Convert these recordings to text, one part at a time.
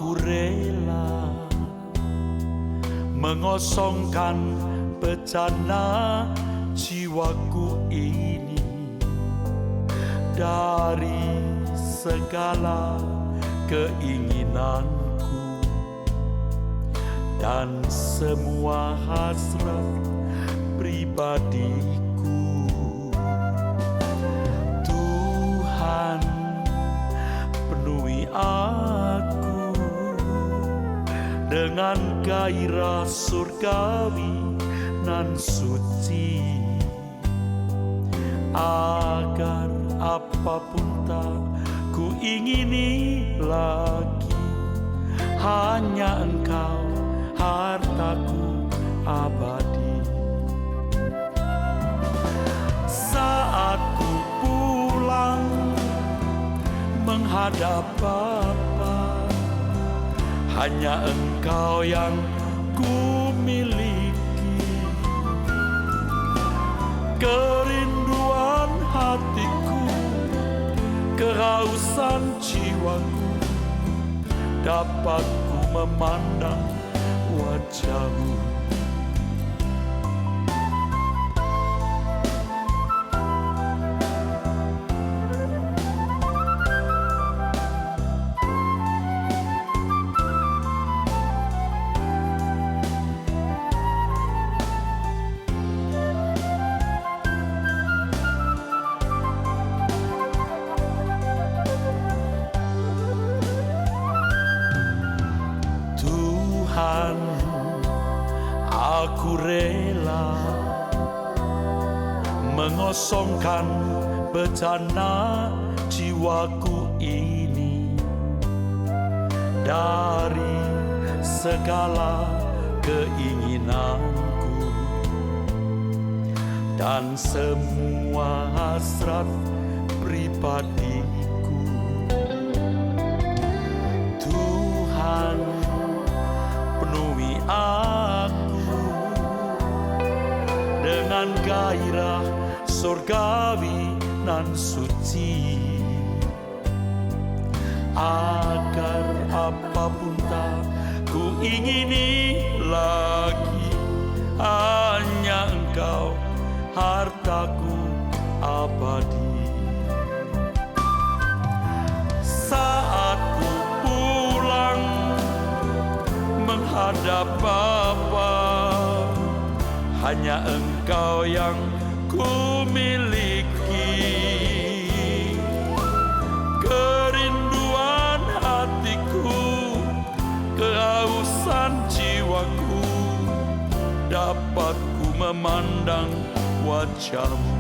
Aku rela mengosongkan bejana jiwaku ini dari segala keinginanku dan semua hasrat pribadiku. Tuhan, penuhi aku dengan gairah surgawi nan suci, agar apapun tak ku ingini lagi, hanya Engkau hartaku abadi. Saat ku pulang menghadap Bapa, hanya Engkau yang ku miliki. Kerinduan hatiku, kehausan jiwaku, dapat ku memandang wajah-Mu. Tuhan, aku rela mengosongkan bejana jiwaku ini dari segala keinginanku dan semua hasrat pribadiku. Tuhan, penuhi aku dengan gairah surgawi nan suci, agar apapun tak ku ingini lagi, hanya Engkau hartaku abadi. Saat ku pulang menghadap Bapa, hanya Engkau yang ku miliki. Kerinduan hatiku, kehausan jiwaku, dapat ku memandang wajah-Mu.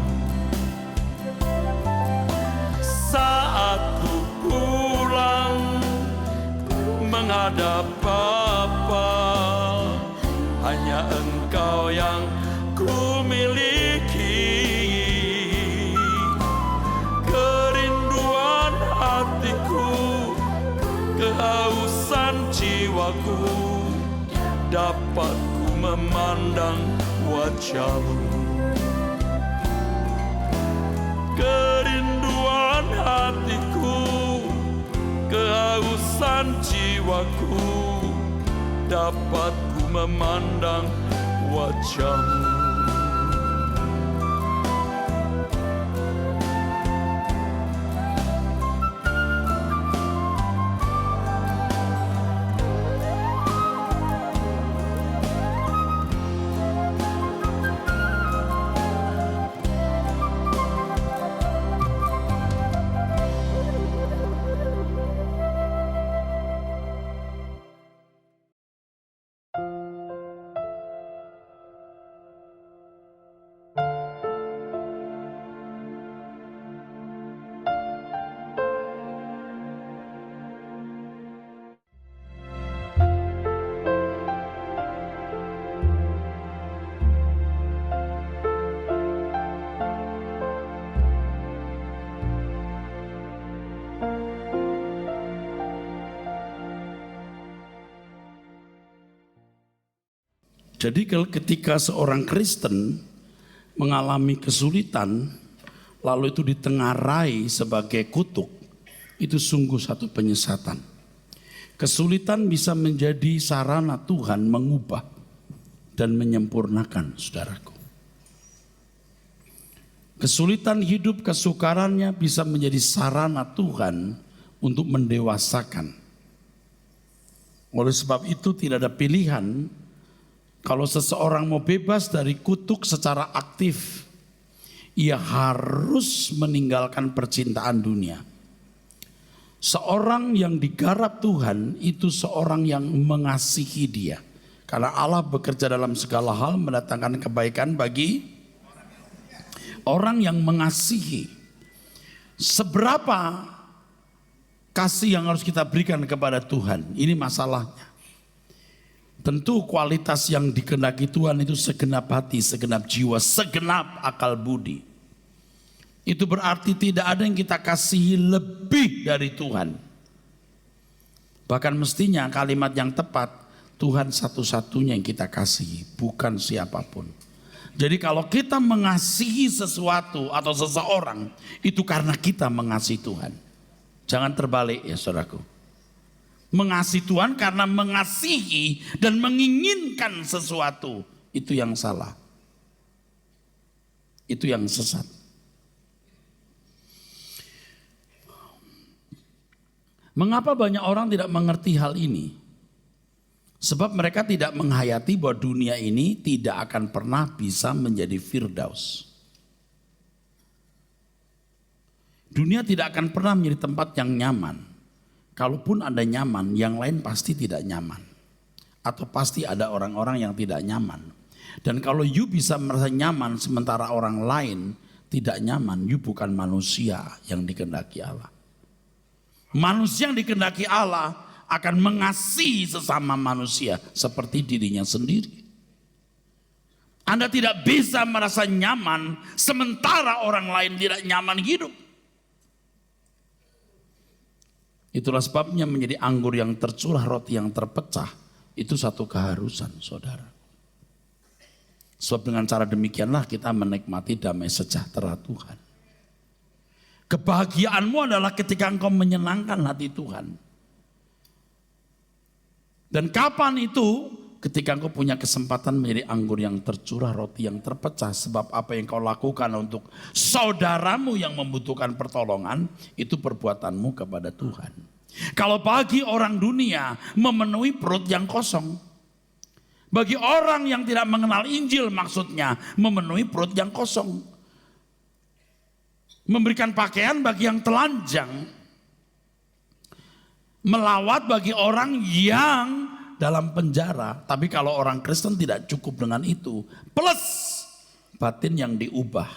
Saat ku pulang menghadap Bapa, hanya Engkau yang ku miliki. Kerinduan hatiku, kehausan jiwaku, dapat ku memandang wajah-Mu. Kerinduan hatiku, kehausan jiwaku, dapat ku memandang wajah-Mu. Jadi ketika seorang Kristen mengalami kesulitan, lalu itu ditengarai sebagai kutuk, itu sungguh satu penyesatan. Kesulitan bisa menjadi sarana Tuhan mengubah dan menyempurnakan, saudaraku. Kesulitan hidup, kesukarannya bisa menjadi sarana Tuhan untuk mendewasakan. Oleh sebab itu tidak ada pilihan kalau seseorang mau bebas dari kutuk secara aktif, ia harus meninggalkan percintaan dunia. Seorang yang digarap Tuhan itu seorang yang mengasihi Dia. Karena Allah bekerja dalam segala hal mendatangkan kebaikan bagi orang yang mengasihi. Seberapa kasih yang harus kita berikan kepada Tuhan? Ini masalahnya. Tentu kualitas yang dikehendaki Tuhan itu segenap hati, segenap jiwa, segenap akal budi. Itu berarti tidak ada yang kita kasihi lebih dari Tuhan. Bahkan mestinya kalimat yang tepat, Tuhan satu-satunya yang kita kasihi, bukan siapapun. Jadi kalau kita mengasihi sesuatu atau seseorang, itu karena kita mengasihi Tuhan. Jangan terbalik ya saudaraku. Mengasihi Tuhan karena mengasihi dan menginginkan sesuatu, itu yang salah. Itu yang sesat. Mengapa banyak orang tidak mengerti hal ini? Sebab mereka tidak menghayati bahwa dunia ini tidak akan pernah bisa menjadi Firdaus. Dunia tidak akan pernah menjadi tempat yang nyaman. Kalaupun ada nyaman, yang lain pasti tidak nyaman. Atau pasti ada orang-orang yang tidak nyaman. Dan kalau you bisa merasa nyaman sementara orang lain tidak nyaman, you bukan manusia yang dikehendaki Allah. Manusia yang dikehendaki Allah akan mengasihi sesama manusia seperti dirinya sendiri. Anda tidak bisa merasa nyaman sementara orang lain tidak nyaman hidup. Itulah sebabnya menjadi anggur yang tercurah, roti yang terpecah, itu satu keharusan, saudara. Sebab dengan cara demikianlah kita menikmati damai sejahtera Tuhan. Kebahagiaanmu adalah ketika engkau menyenangkan hati Tuhan. Dan kapan itu? Ketika engkau punya kesempatan menjadi anggur yang tercurah, roti yang terpecah. Sebab apa yang kau lakukan untuk saudaramu yang membutuhkan pertolongan, itu perbuatanmu kepada Tuhan. Kalau bagi orang dunia memenuhi perut yang kosong. Bagi orang yang tidak mengenal Injil maksudnya memenuhi perut yang kosong. Memberikan pakaian bagi yang telanjang. Melawat bagi orang yang dalam penjara. Tapi kalau orang Kristen tidak cukup dengan itu. Plus batin yang diubah.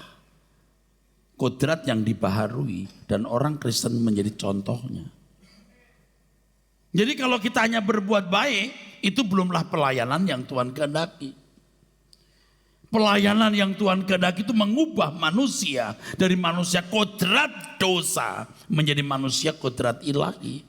Kodrat yang dibaharui. Dan orang Kristen menjadi contohnya. Jadi kalau kita hanya berbuat baik, itu belumlah pelayanan yang Tuhan kehendaki. Pelayanan yang Tuhan kehendaki itu mengubah manusia dari manusia kodrat dosa menjadi manusia kodrat ilahi.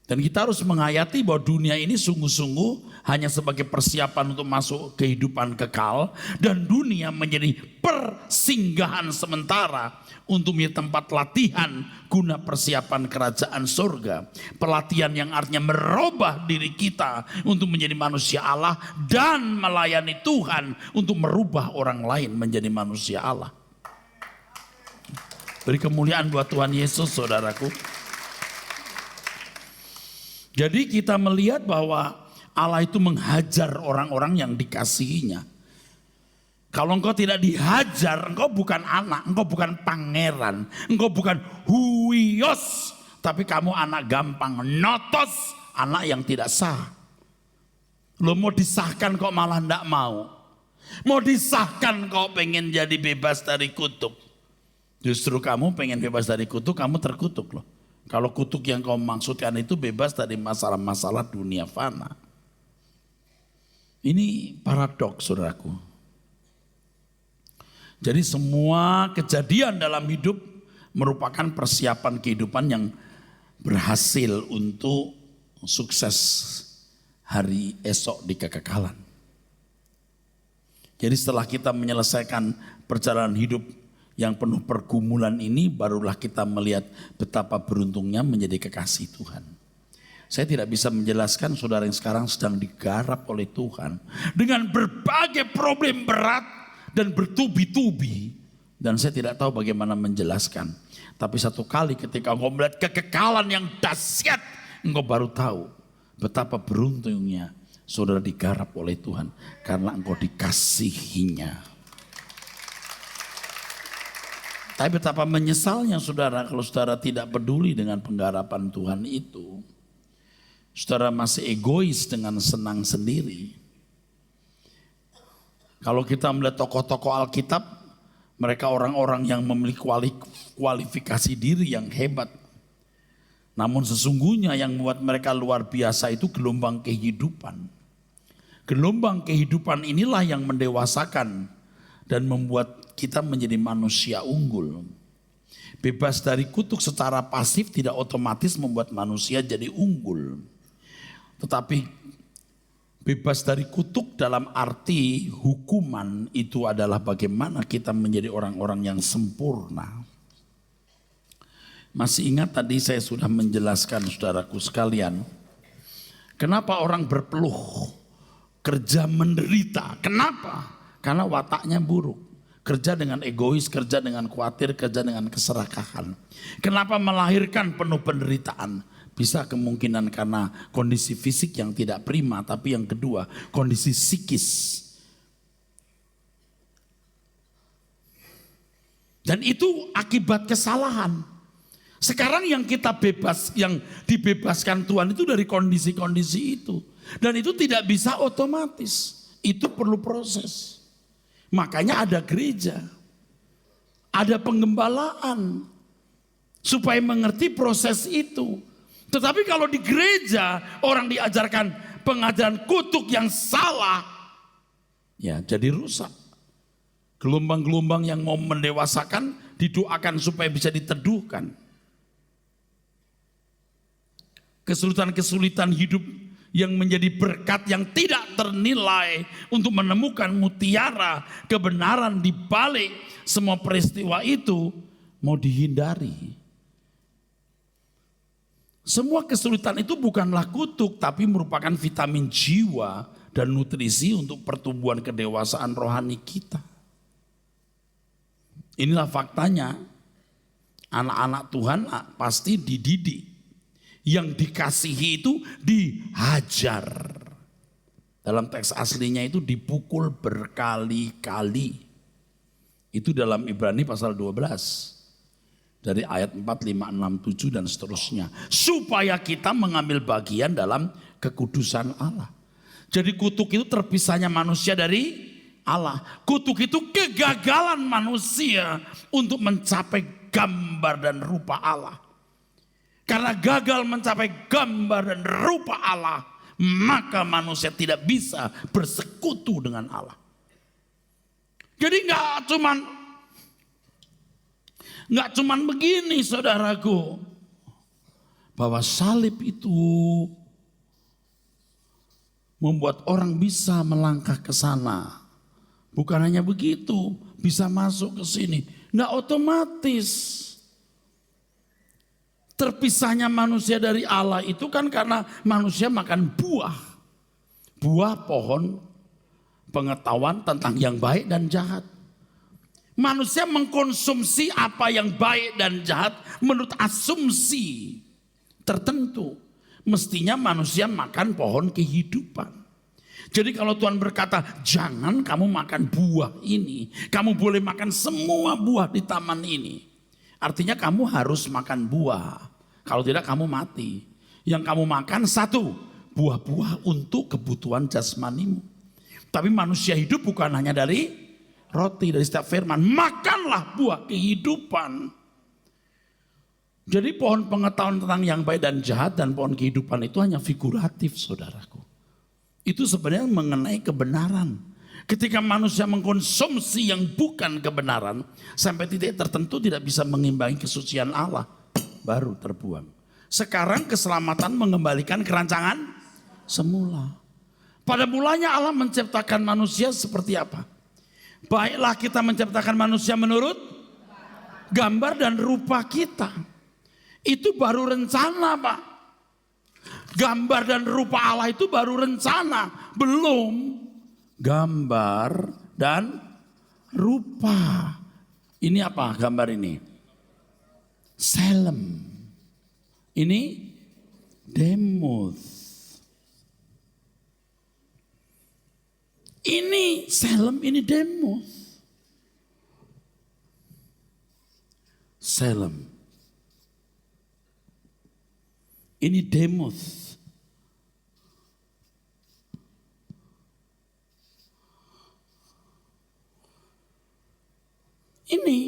Dan kita harus menghayati bahwa dunia ini sungguh-sungguh hanya sebagai persiapan untuk masuk kehidupan kekal. Dan dunia menjadi persinggahan sementara untuk menjadi tempat latihan guna persiapan kerajaan surga. Pelatihan yang artinya merubah diri kita untuk menjadi manusia Allah dan melayani Tuhan untuk merubah orang lain menjadi manusia Allah. Beri kemuliaan buat Tuhan Yesus, saudaraku. Jadi kita melihat bahwa Allah itu menghajar orang-orang yang dikasihinya. Kalau engkau tidak dihajar, engkau bukan anak, engkau bukan pangeran, engkau bukan huios, tapi kamu anak gampang, notos, anak yang tidak sah. Lo mau disahkan kok malah enggak mau. Mau disahkan kok pengen jadi bebas dari kutuk. Justru kamu pengen bebas dari kutuk, kamu terkutuk loh. Kalau kutuk yang kau maksudkan itu bebas dari masalah-masalah dunia fana. Ini paradoks, saudaraku. Jadi semua kejadian dalam hidup merupakan persiapan kehidupan yang berhasil untuk sukses hari esok di kekekalan. Jadi setelah kita menyelesaikan perjalanan hidup yang penuh pergumulan ini barulah kita melihat betapa beruntungnya menjadi kekasih Tuhan. Saya tidak bisa menjelaskan saudara yang sekarang sedang digarap oleh Tuhan dengan berbagai problem berat dan bertubi-tubi. Dan saya tidak tahu bagaimana menjelaskan. Tapi satu kali ketika engkau melihat kekekalan yang dahsyat, engkau baru tahu betapa beruntungnya saudara digarap oleh Tuhan karena engkau dikasihinya. Tapi betapa menyesalnya saudara kalau saudara tidak peduli dengan penggarapan Tuhan itu. Saudara masih egois dengan senang sendiri. Kalau kita melihat tokoh-tokoh Alkitab, mereka orang-orang yang memiliki kualifikasi diri yang hebat. Namun sesungguhnya yang membuat mereka luar biasa itu gelombang kehidupan. Gelombang kehidupan inilah yang mendewasakan dan membuat kita menjadi manusia unggul. Bebas dari kutuk secara pasif tidak otomatis membuat manusia jadi unggul. Tetapi bebas dari kutuk dalam arti hukuman itu adalah bagaimana kita menjadi orang-orang yang sempurna. Masih ingat tadi saya sudah menjelaskan saudaraku sekalian. Kenapa orang berpeluh, kerja menderita? Kenapa? Karena wataknya buruk. Kerja dengan egois, kerja dengan khawatir, kerja dengan keserakahan. Kenapa melahirkan penuh penderitaan? Bisa kemungkinan karena kondisi fisik yang tidak prima, tapi yang kedua kondisi psikis. Dan itu akibat kesalahan. Sekarang yang kita bebas, yang dibebaskan Tuhan itu dari kondisi-kondisi itu. Dan itu tidak bisa otomatis, itu perlu proses. Makanya ada gereja, ada penggembalaan, supaya mengerti proses itu. Tetapi kalau di gereja orang diajarkan pengajaran kutuk yang salah, ya jadi rusak. Gelombang-gelombang yang mau mendewasakan didoakan supaya bisa diteduhkan. Kesulitan-kesulitan hidup yang menjadi berkat yang tidak ternilai untuk menemukan mutiara kebenaran di balik semua peristiwa itu mau dihindari. Semua kesulitan itu bukanlah kutuk, tapi merupakan vitamin jiwa dan nutrisi untuk pertumbuhan kedewasaan rohani kita. Inilah faktanya, anak-anak Tuhan pasti dididik. Yang dikasihi itu dihajar. Dalam teks aslinya itu dipukul berkali-kali. Itu dalam Ibrani pasal 12. Dari ayat 4, 5, 6, 7 dan seterusnya. Supaya kita mengambil bagian dalam kekudusan Allah. Jadi kutuk itu terpisahnya manusia dari Allah. Kutuk itu kegagalan manusia untuk mencapai gambar dan rupa Allah. Karena gagal mencapai gambar dan rupa Allah, maka manusia tidak bisa bersekutu dengan Allah. Jadi nggak cuman begini saudaraku, bahwa salib itu membuat orang bisa melangkah ke sana. Bukan hanya begitu, bisa masuk ke sini. Nggak otomatis. Terpisahnya manusia dari Allah itu kan karena manusia makan buah. Buah pohon pengetahuan tentang yang baik dan jahat. Manusia mengkonsumsi apa yang baik dan jahat menurut asumsi tertentu. Mestinya manusia makan pohon kehidupan. Jadi kalau Tuhan berkata, jangan kamu makan buah ini. Kamu boleh makan semua buah di taman ini. Artinya kamu harus makan buah. Kalau tidak kamu mati. Yang kamu makan satu, buah-buah untuk kebutuhan jasmanimu. Tapi manusia hidup bukan hanya dari roti, dari setiap firman. Makanlah buah kehidupan. Jadi pohon pengetahuan tentang yang baik dan jahat dan pohon kehidupan itu hanya figuratif saudaraku. Itu sebenarnya mengenai kebenaran. Ketika manusia mengkonsumsi yang bukan kebenaran, sampai titik tertentu tidak bisa mengimbangi kesucian Allah, baru terbuang. Sekarang keselamatan mengembalikan kerancangan semula. Pada mulanya Allah menciptakan manusia seperti apa? Baiklah kita menciptakan manusia menurut gambar dan rupa kita. Itu baru rencana, Pak. Gambar dan rupa Allah itu baru rencana, belum gambar dan rupa. Ini apa gambar ini? Selem. Ini demos. Ini selem, ini demos. Selem. Ini demos. Ini.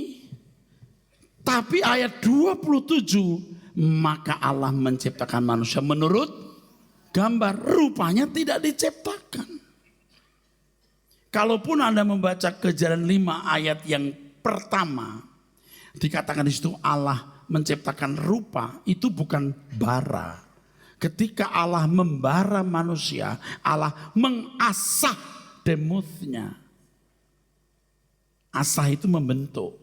Tapi ayat 27, maka Allah menciptakan manusia menurut gambar, rupanya tidak diciptakan. Kalaupun Anda membaca Kejadian 5 ayat yang pertama, dikatakan di situ Allah menciptakan rupa, itu bukan bara. Ketika Allah membara manusia, Allah mengasah demosnya. Asah itu membentuk.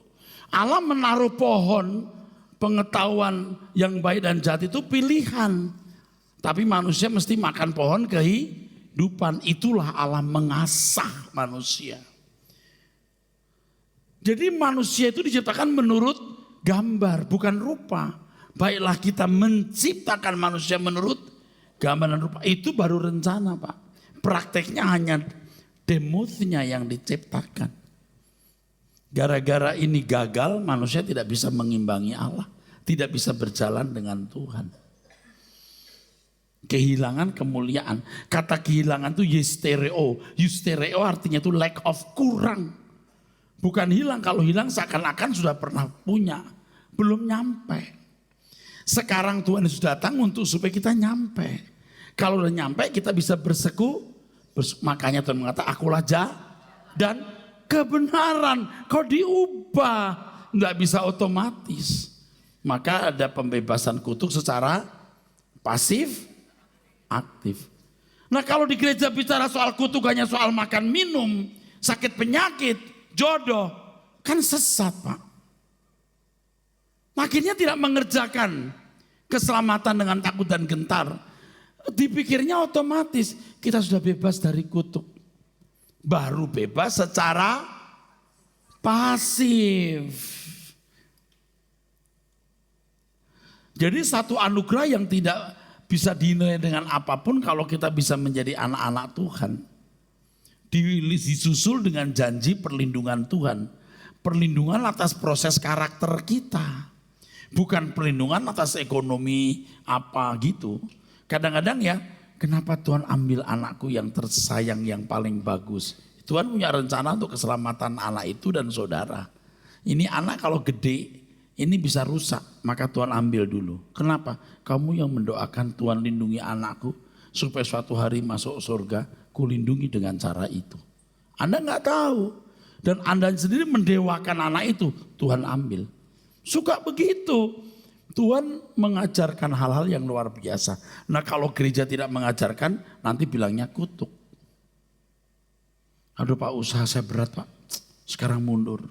Allah menaruh pohon pengetahuan yang baik dan jahat itu pilihan. Tapi manusia mesti makan pohon kehidupan. Itulah Allah mengasah manusia. Jadi manusia itu diciptakan menurut gambar, bukan rupa. Baiklah kita menciptakan manusia menurut gambar dan rupa. Itu baru rencana, Pak. Prakteknya hanya demosnya yang diciptakan. Gara-gara ini gagal, manusia tidak bisa mengimbangi Allah. Tidak bisa berjalan dengan Tuhan. Kehilangan kemuliaan. Kata kehilangan itu yustereo. Yustereo artinya itu lack of, kurang. Bukan hilang, kalau hilang seakan-akan sudah pernah punya. Belum nyampe. Sekarang Tuhan sudah datang untuk supaya kita nyampe. Kalau udah nyampe kita bisa makanya Tuhan mengatakan akulah dan kebenaran. Kau diubah, nggak bisa otomatis. Maka ada pembebasan kutuk secara pasif, aktif. Nah kalau di gereja bicara soal kutuk hanya soal makan minum, sakit penyakit, jodoh, kan sesat, Pak. Akhirnya tidak mengerjakan keselamatan dengan takut dan gentar. Dipikirnya otomatis kita sudah bebas dari kutuk. Baru bebas secara pasif. Jadi satu anugerah yang tidak bisa dinilai dengan apapun kalau kita bisa menjadi anak-anak Tuhan. Disusul dengan janji perlindungan Tuhan. Perlindungan atas proses karakter kita. Bukan perlindungan atas ekonomi apa gitu. Kadang-kadang ya, kenapa Tuhan ambil anakku yang tersayang yang paling bagus? Tuhan punya rencana untuk keselamatan anak itu dan saudara. Ini anak kalau gede, ini bisa rusak, maka Tuhan ambil dulu. Kenapa? Kamu yang mendoakan Tuhan lindungi anakku supaya suatu hari masuk surga, kulindungi dengan cara itu. Anda nggak tahu. Dan Anda sendiri mendewakan anak itu, Tuhan ambil. Suka begitu. Tuhan mengajarkan hal-hal yang luar biasa. Nah kalau gereja tidak mengajarkan, nanti bilangnya kutuk. Aduh Pak, usaha saya berat Pak, sekarang mundur.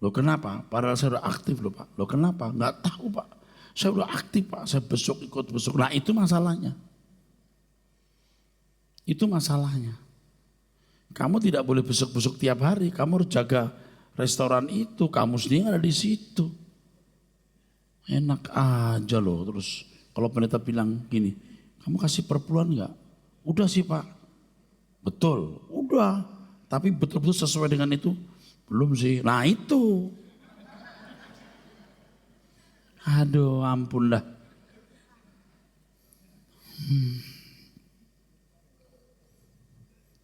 Loh kenapa? Padahal saya udah aktif loh Pak. Loh kenapa? Nggak tahu Pak. Saya udah aktif Pak, saya ikut besuk. Nah itu masalahnya. Itu masalahnya. Kamu tidak boleh besuk-besuk tiap hari. Kamu harus jaga restoran itu. Kamu sendiri ada di situ. Enak aja loh. Terus kalau pendeta bilang gini, kamu kasih perpuluhan nggak? Udah sih Pak. Betul, udah. Tapi betul-betul sesuai dengan itu? Belum sih. Nah itu. Aduh ampun dah.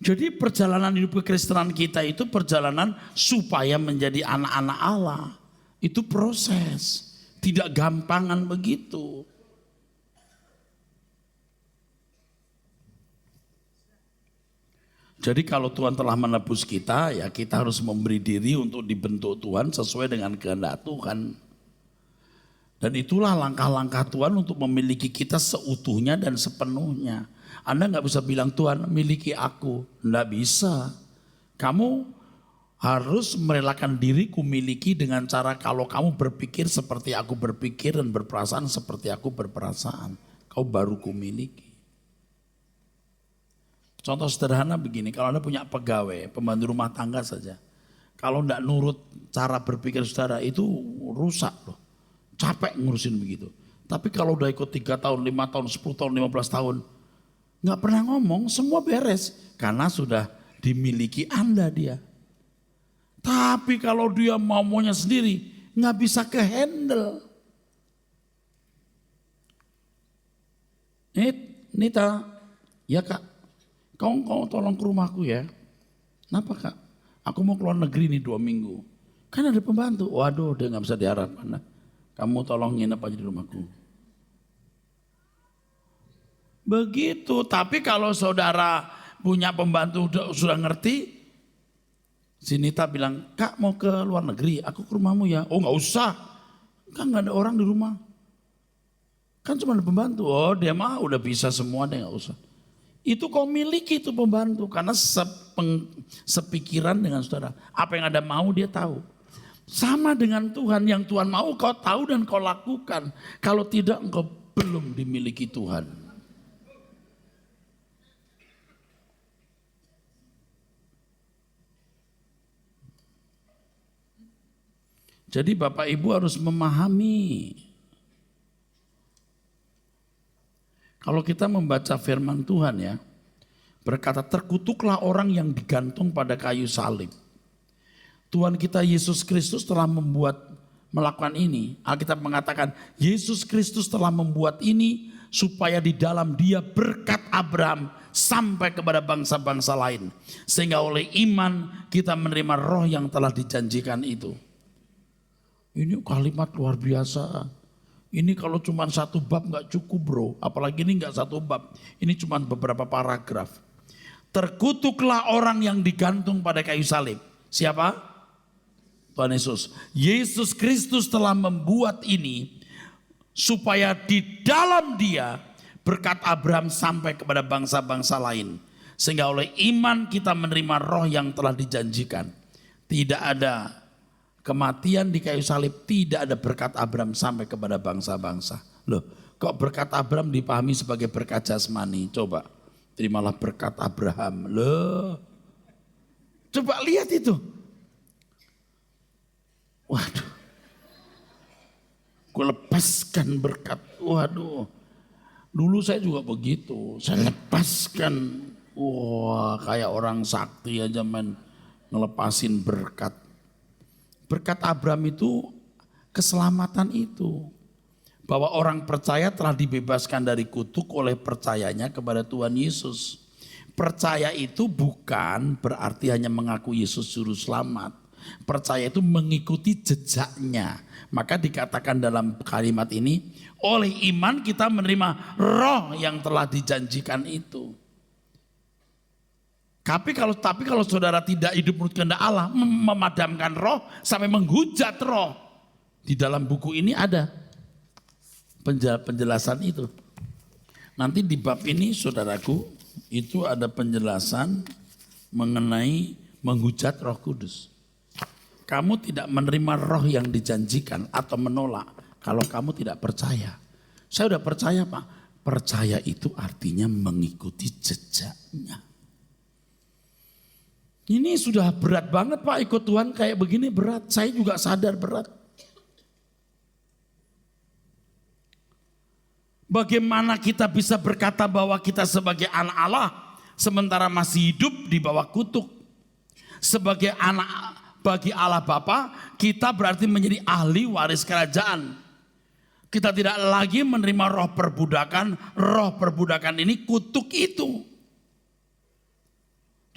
Jadi perjalanan hidup kekristenan kita itu perjalanan supaya menjadi anak-anak Allah. Itu proses. Tidak gampangan begitu. Jadi kalau Tuhan telah menebus kita, ya kita harus memberi diri untuk dibentuk Tuhan sesuai dengan kehendak Tuhan. Dan itulah langkah-langkah Tuhan untuk memiliki kita seutuhnya dan sepenuhnya. Anda nggak bisa bilang Tuhan miliki aku, nggak bisa. Kamu Harus merelakan diri kumiliki dengan cara kalau kamu berpikir seperti aku berpikir dan berperasaan seperti aku berperasaan. Kau baru kumiliki. Contoh sederhana begini, kalau Anda punya pegawai, pembantu rumah tangga saja. Kalau tidak nurut cara berpikir saudara itu rusak loh. Capek ngurusin begitu. Tapi kalau udah ikut 3 tahun, 5 tahun, 10 tahun, 15 tahun. Nggak pernah ngomong, semua beres. Karena sudah dimiliki Anda dia. Tapi kalau dia maunya sendiri, nggak bisa ke-handle. Nita, ya kak, kau tolong ke rumahku ya. Kenapa kak? Aku mau keluar negeri nih 2 minggu. Kan ada pembantu. Waduh, dia nggak bisa diharap. Mana? Kamu tolong nginep aja di rumahku. Begitu, tapi kalau saudara punya pembantu sudah ngerti, si Nita bilang, kak mau ke luar negeri, aku ke rumahmu ya. Oh nggak usah, kan nggak ada orang di rumah. Kan cuma ada pembantu. Oh dia mah udah bisa semua deh, nggak usah. Itu kau miliki itu pembantu, karena sepikiran dengan saudara. Apa yang ada mau dia tahu. Sama dengan Tuhan, yang Tuhan mau kau tahu dan kau lakukan. Kalau tidak engkau belum dimiliki Tuhan. Jadi Bapak Ibu harus memahami. Kalau kita membaca firman Tuhan ya, berkata terkutuklah orang yang digantung pada kayu salib. Tuhan kita Yesus Kristus telah melakukan ini. Alkitab mengatakan Yesus Kristus telah membuat ini supaya di dalam dia berkat Abraham sampai kepada bangsa-bangsa lain. Sehingga oleh iman kita menerima roh yang telah dijanjikan itu. Ini kalimat luar biasa. Ini kalau cuma 1 bab nggak cukup bro. Apalagi ini nggak 1 bab. Ini cuma beberapa paragraf. Terkutuklah orang yang digantung pada kayu salib. Siapa? Tuhan Yesus. Yesus Kristus telah membuat ini supaya di dalam dia berkat Abraham sampai kepada bangsa-bangsa lain. Sehingga oleh iman kita menerima roh yang telah dijanjikan. Tidak ada kematian di kayu salib, tidak ada berkat Abraham sampai kepada bangsa-bangsa. Loh, kok berkat Abraham dipahami sebagai berkat jasmani? Coba, terimalah berkat Abraham. Loh, coba lihat itu. Waduh, gue lepaskan berkat. Waduh, dulu saya juga begitu. Saya lepaskan, wah kayak orang sakti aja men, ngelepasin berkat. Berkat Abraham itu keselamatan itu. Bahwa orang percaya telah dibebaskan dari kutuk oleh percayanya kepada Tuhan Yesus. Percaya itu bukan berarti hanya mengaku Yesus juru selamat. Percaya itu mengikuti jejaknya. Maka dikatakan dalam kalimat ini, oleh iman kita menerima roh yang telah dijanjikan itu. Tapi kalau saudara tidak hidup menurut kehendak Allah, memadamkan roh sampai menghujat roh. Di dalam buku ini ada penjelasan itu. Nanti di bab ini saudaraku, itu ada penjelasan mengenai menghujat Roh Kudus. Kamu tidak menerima roh yang dijanjikan atau menolak kalau kamu tidak percaya. Saya udah percaya Pak. Percaya itu artinya mengikuti jejaknya. Ini sudah berat banget Pak, ikut Tuhan kayak begini berat. Saya juga sadar berat. Bagaimana kita bisa berkata bahwa kita sebagai anak Allah sementara masih hidup di bawah kutuk. Sebagai anak bagi Allah Bapa, kita berarti menjadi ahli waris kerajaan. Kita tidak lagi menerima roh perbudakan. Roh perbudakan ini kutuk itu.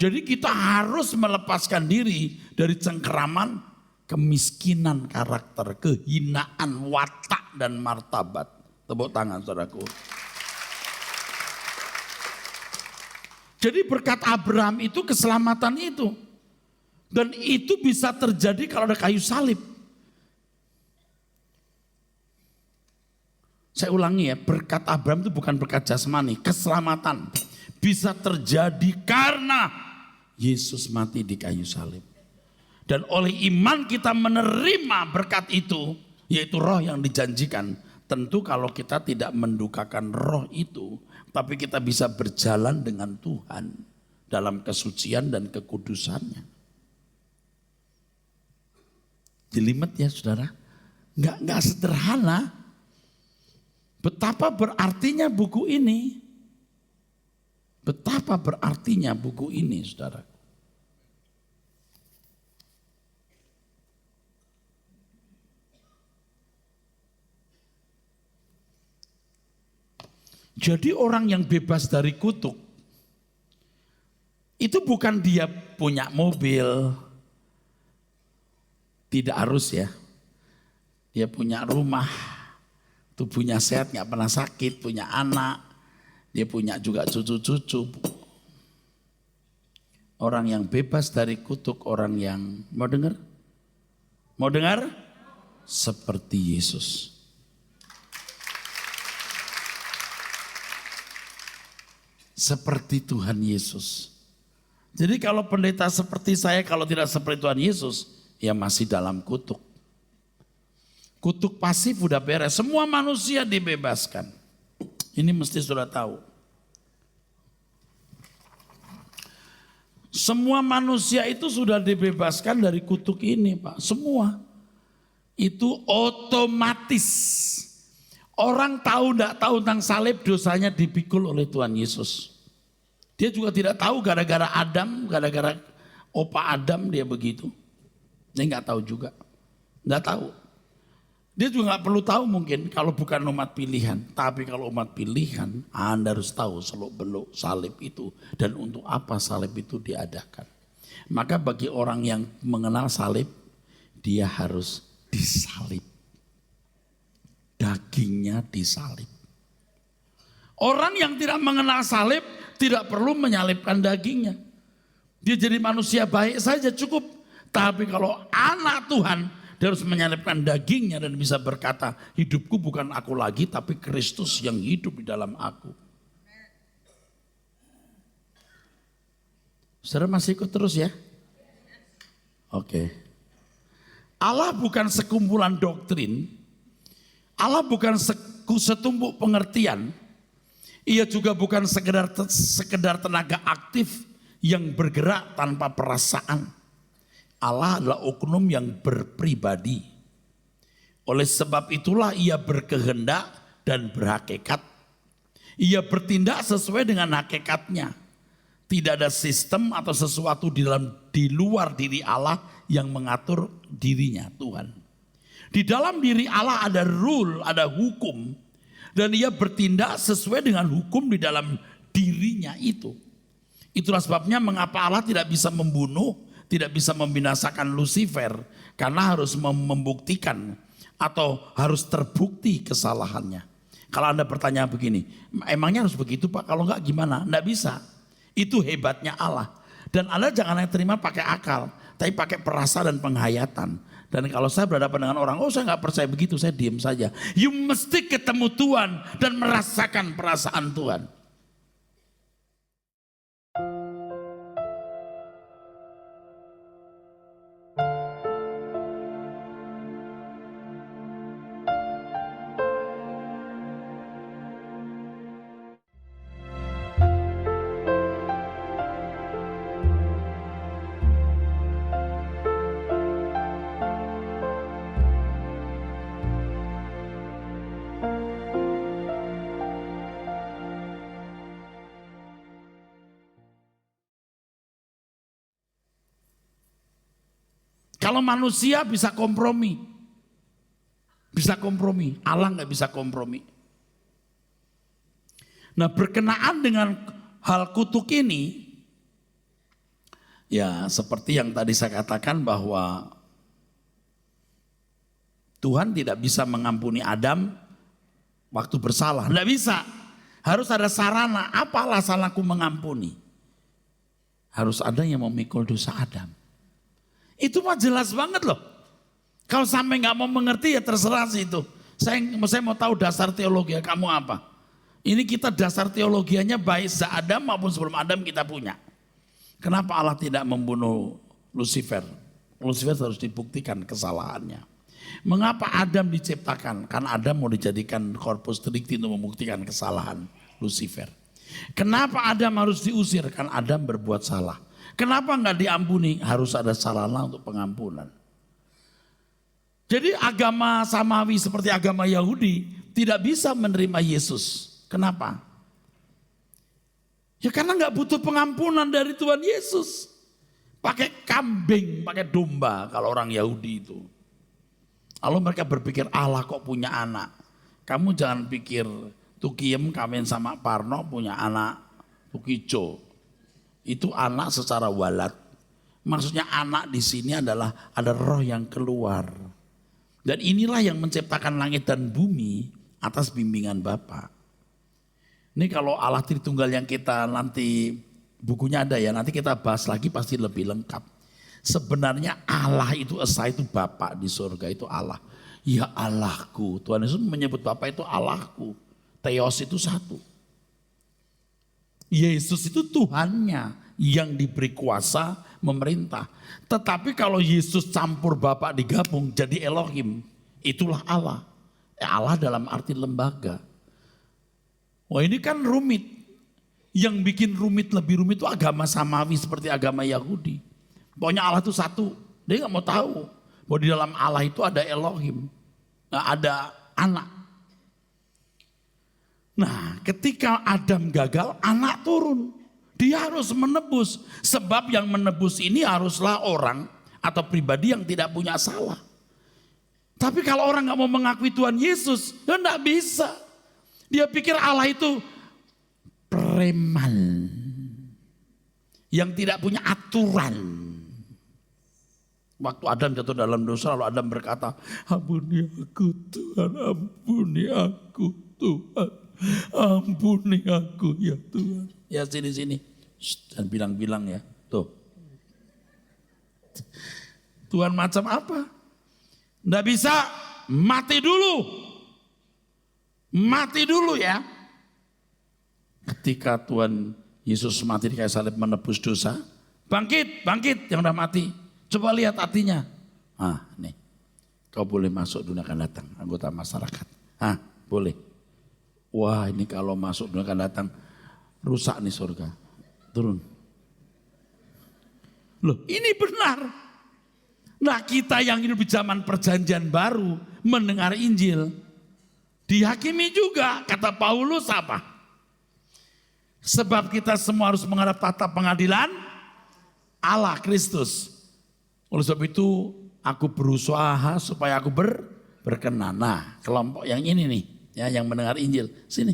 Jadi kita harus melepaskan diri dari cengkeraman, kemiskinan karakter, kehinaan watak dan martabat. Tepuk tangan saudaraku. Jadi berkat Abraham itu keselamatan itu. Dan itu bisa terjadi kalau ada kayu salib. Saya ulangi ya, berkat Abraham itu bukan berkat jasmani, keselamatan. Bisa terjadi karena Yesus mati di kayu salib. Dan oleh iman kita menerima berkat itu, yaitu roh yang dijanjikan. Tentu kalau kita tidak mendukakan roh itu, tapi kita bisa berjalan dengan Tuhan dalam kesucian dan kekudusannya. Jelimet ya saudara, nggak sederhana. Betapa berartinya buku ini. Betapa berartinya buku ini saudara. Jadi orang yang bebas dari kutuk, itu bukan dia punya mobil, tidak harus ya. Dia punya rumah, tubuhnya sehat, gak pernah sakit, punya anak, dia punya juga cucu-cucu. Orang yang bebas dari kutuk, orang yang, mau dengar? Mau dengar? Seperti Yesus. Seperti Tuhan Yesus. Jadi kalau pendeta seperti saya, kalau tidak seperti Tuhan Yesus, ya masih dalam kutuk. Kutuk pasif udah beres, semua manusia dibebaskan. Ini mesti sudah tahu. Semua manusia itu sudah dibebaskan dari kutuk ini Pak, semua. Itu otomatis. Orang tahu tidak tahu tentang salib, dosanya dipikul oleh Tuhan Yesus. Dia juga tidak tahu gara-gara Adam, gara-gara opa Adam dia begitu. Dia nggak tahu juga, nggak tahu. Dia juga nggak perlu tahu mungkin kalau bukan umat pilihan. Tapi kalau umat pilihan, Anda harus tahu seluk-beluk salib itu dan untuk apa salib itu diadakan. Maka bagi orang yang mengenal salib, dia harus disalib. Dagingnya disalib. Orang yang tidak mengenal salib tidak perlu menyalibkan dagingnya. Dia jadi manusia baik saja cukup. Tapi kalau anak Tuhan, dia harus menyalibkan dagingnya dan bisa berkata, hidupku bukan aku lagi tapi Kristus yang hidup di dalam aku. Saudara masih ikut terus ya? Oke. Allah bukan sekumpulan doktrin. Allah bukan setumpuk pengertian. Ia juga bukan sekedar tenaga aktif yang bergerak tanpa perasaan. Allah adalah oknum yang berpribadi. Oleh sebab itulah ia berkehendak dan berhakikat. Ia bertindak sesuai dengan hakikatnya. Tidak ada sistem atau sesuatu di luar diri Allah yang mengatur dirinya Tuhan. Di dalam diri Allah ada rule, ada hukum. Dan ia bertindak sesuai dengan hukum di dalam dirinya itu. Itulah sebabnya mengapa Allah tidak bisa membunuh, tidak bisa membinasakan Lucifer. Karena harus membuktikan atau harus terbukti kesalahannya. Kalau Anda bertanya begini, emangnya harus begitu Pak? Kalau enggak gimana? Enggak bisa. Itu hebatnya Allah. Dan Anda jangan hanya terima pakai akal, tapi pakai perasaan dan penghayatan. Dan kalau saya berhadapan dengan orang, oh saya nggak percaya begitu, saya diam saja. You mesti ketemu Tuhan dan merasakan perasaan Tuhan. Kalau manusia bisa kompromi. Bisa kompromi, Allah nggak bisa kompromi. Nah berkenaan dengan hal kutuk ini, ya seperti yang tadi saya katakan bahwa Tuhan tidak bisa mengampuni Adam waktu bersalah. Tidak bisa, harus ada sarana, apa alasan aku mengampuni? Harus ada yang memikul dosa Adam. Itu mah jelas banget loh. Kalau sampai nggak mau mengerti ya terserah sih itu. Saya mau tahu dasar teologi kamu apa. Ini kita dasar teologianya baik sejak Adam maupun sebelum Adam kita punya. Kenapa Allah tidak membunuh Lucifer? Lucifer harus dibuktikan kesalahannya. Mengapa Adam diciptakan? Karena Adam mau dijadikan corpus delicti untuk membuktikan kesalahan Lucifer. Kenapa Adam harus diusir? Karena Adam berbuat salah. Kenapa enggak diampuni? Harus ada sarana untuk pengampunan. Jadi agama samawi seperti agama Yahudi tidak bisa menerima Yesus. Kenapa? Ya karena enggak butuh pengampunan dari Tuhan Yesus. Pakai kambing, pakai domba kalau orang Yahudi itu. Lalu mereka berpikir Allah kok punya anak. Kamu jangan pikir Tukiem kawin sama Parno punya anak Tukijo. Itu anak secara walad. Maksudnya anak di sini adalah ada roh yang keluar. Dan inilah yang menciptakan langit dan bumi atas bimbingan Bapa. Ini kalau Allah Tritunggal yang kita nanti bukunya ada ya, nanti kita bahas lagi pasti lebih lengkap. Sebenarnya Allah itu Esa itu Bapa di surga itu Allah. Ya Allahku, Tuhan Yesus menyebut Bapa itu Allahku. Theos itu satu. Yesus itu Tuhannya yang diberi kuasa memerintah. Tetapi kalau Yesus campur Bapa digabung jadi Elohim, itulah Allah. Allah dalam arti lembaga. Wah ini kan rumit. Yang bikin rumit lebih rumit itu agama samawi seperti agama Yahudi. Pokoknya Allah itu satu. Dia gak mau tahu bahwa di dalam Allah itu ada Elohim. Ada anak. Nah ketika Adam gagal, anak turun. Dia harus menebus. Sebab yang menebus ini haruslah orang atau pribadi yang tidak punya salah. Tapi kalau orang gak mau mengakui Tuhan Yesus, dia gak bisa. Dia pikir Allah itu preman. Yang tidak punya aturan. Waktu Adam jatuh dalam dosa lalu Adam berkata, ampuni aku Tuhan, ampuni aku Tuhan, ampuni aku ya Tuhan. Ya sini-sini, dan bilang-bilang ya, tuh. Tuhan macam apa? Nggak bisa, mati dulu. Mati dulu ya. Ketika Tuhan Yesus mati di kayu salib menebus dosa, bangkit yang udah mati. Coba lihat hatinya. Nih. Kau boleh masuk dunia akan datang, anggota masyarakat. Boleh. Wah, ini kalau masuk dunia akan datang rusak nih surga. Turun. Loh, ini benar. Nah, kita yang hidup di zaman perjanjian baru mendengar Injil dihakimi juga, kata Paulus apa? Sebab kita semua harus menghadap tahta pengadilan Allah Kristus. Oleh sebab itu aku berusaha supaya aku berkenan. Nah kelompok yang ini nih ya yang mendengar Injil. Sini.